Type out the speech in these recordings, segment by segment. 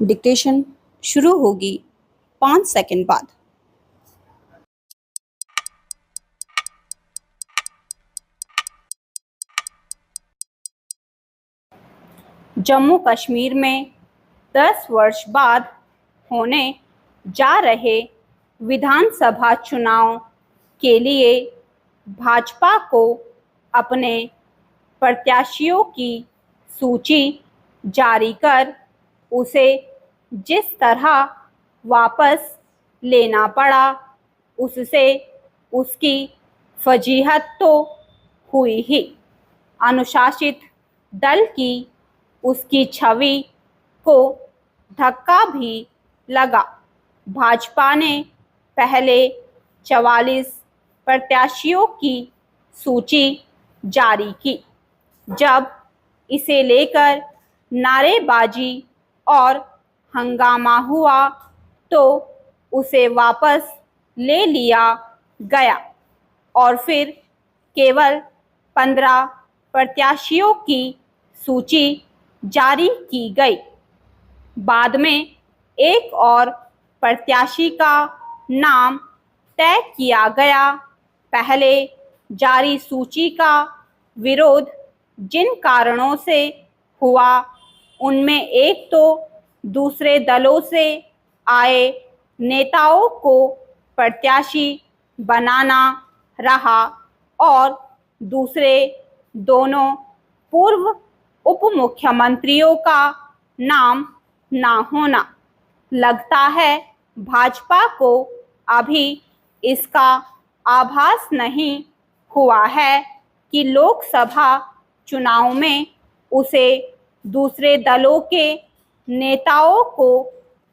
Dictation शुरू होगी 5 second बाद। जम्मू कश्मीर में 10 वर्ष बाद होने जा रहे विधानसभा चुनाव के लिए भाजपा को अपने प्रत्याशियों की सूची जारी कर उसे जिस तरह वापस लेना पड़ा, उससे उसकी फजीहत तो हुई ही, अनुशासित दल की उसकी छवि को धक्का भी लगा। भाजपा ने पहले 44 प्रत्याशियों की सूची जारी की। जब इसे लेकर नारेबाजी और हंगामा हुआ तो उसे वापस ले लिया गया और फिर केवल 15 प्रत्याशियों की सूची जारी की गई। बाद में एक और प्रत्याशी का नाम तय किया गया। पहले जारी सूची का विरोध जिन कारणों से हुआ, उनमें एक तो दूसरे दलों से आए नेताओं को प्रत्याशी बनाना रहा और दूसरे दोनों पूर्व उप मुख्यमंत्रियों का नाम ना होना। लगता है भाजपा को अभी इसका आभास नहीं हुआ है कि लोकसभा चुनाव में उसे दूसरे दलों के नेताओं को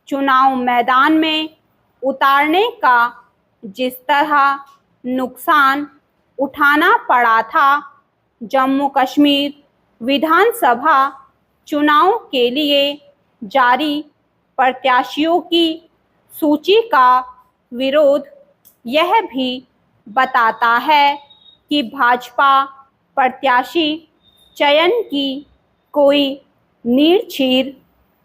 चुनाव मैदान में उतारने का जिस तरह नुकसान उठाना पड़ा था, जम्मू कश्मीर विधानसभा चुनाव के लिए जारी प्रत्याशियों की सूची का विरोध यह भी बताता है कि भाजपा प्रत्याशी चयन की कोई निर्छीर,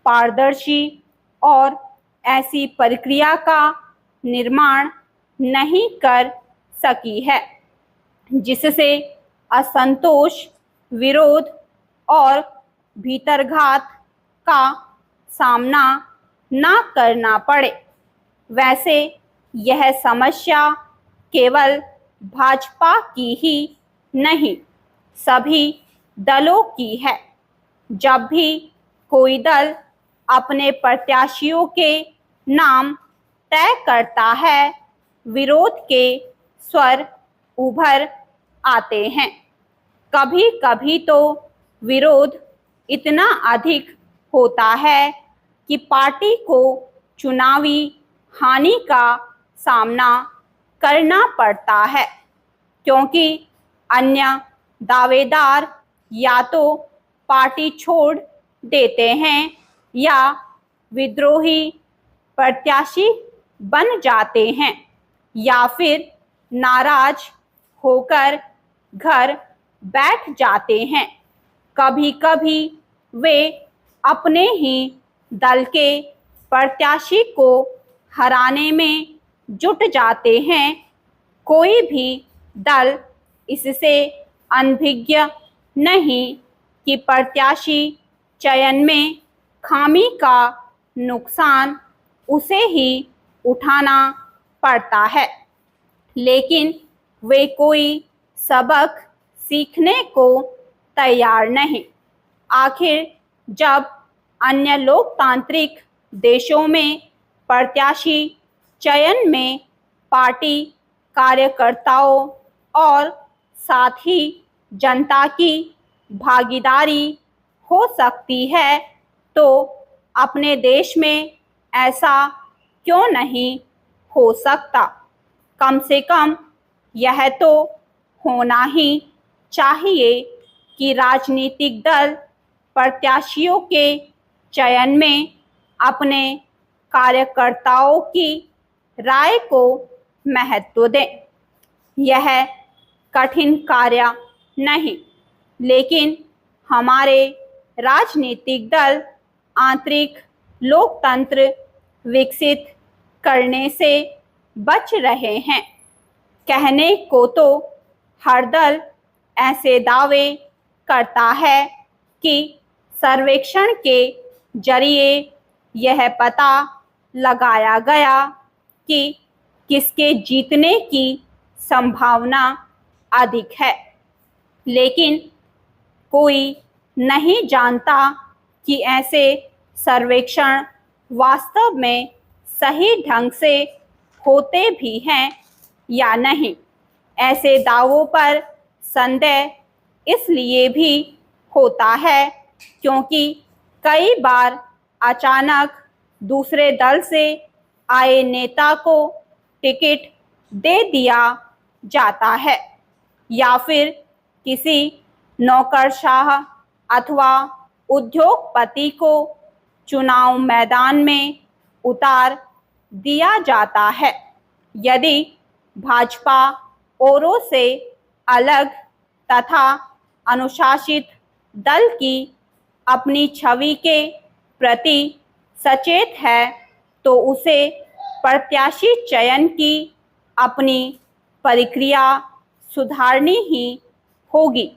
पारदर्शी और ऐसी प्रक्रिया का निर्माण नहीं कर सकी है जिससे असंतोष, विरोध और भीतरघात का सामना न करना पड़े। वैसे यह समस्या केवल भाजपा की ही नहीं, सभी दलों की है। जब भी कोई दल अपने प्रत्याशियों के नाम तय करता है, विरोध के स्वर उभर आते हैं। कभी कभी तो विरोध इतना अधिक होता है कि पार्टी को चुनावी हानि का सामना करना पड़ता है, क्योंकि अन्य दावेदार या तो पार्टी छोड़ देते हैं या विद्रोही प्रत्याशी बन जाते हैं या फिर नाराज होकर घर बैठ जाते हैं। कभी कभी वे अपने ही दल के प्रत्याशी को हराने में जुट जाते हैं। कोई भी दल इससे अनभिज्ञ नहीं कि प्रत्याशी चयन में खामी का नुकसान उसे ही उठाना पड़ता है, लेकिन वे कोई सबक सीखने को तैयार नहीं। आखिर जब अन्य लोकतांत्रिक देशों में प्रत्याशी चयन में पार्टी कार्यकर्ताओं और साथ ही जनता की भागीदारी हो सकती है, तो अपने देश में ऐसा क्यों नहीं हो सकता? कम से कम यह तो होना ही चाहिए कि राजनीतिक दल प्रत्याशियों के चयन में अपने कार्यकर्ताओं की राय को महत्व दें। यह कठिन कार्य नहीं, लेकिन हमारे राजनीतिक दल आंतरिक लोकतंत्र विकसित करने से बच रहे हैं। कहने को तो हर दल ऐसे दावे करता है कि सर्वेक्षण के जरिए यह पता लगाया गया कि किसके जीतने की संभावना अधिक है, लेकिन कोई नहीं जानता कि ऐसे सर्वेक्षण वास्तव में सही ढंग से होते भी हैं या नहीं। ऐसे दावों पर संदेह इसलिए भी होता है क्योंकि कई बार अचानक दूसरे दल से आए नेता को टिकट दे दिया जाता है या फिर किसी नौकरशाह अथवा उद्योगपति को चुनाव मैदान में उतार दिया जाता है। यदि भाजपा औरों से अलग तथा अनुशासित दल की अपनी छवि के प्रति सचेत है तो उसे प्रत्याशी चयन की अपनी प्रक्रिया सुधारनी ही होगी।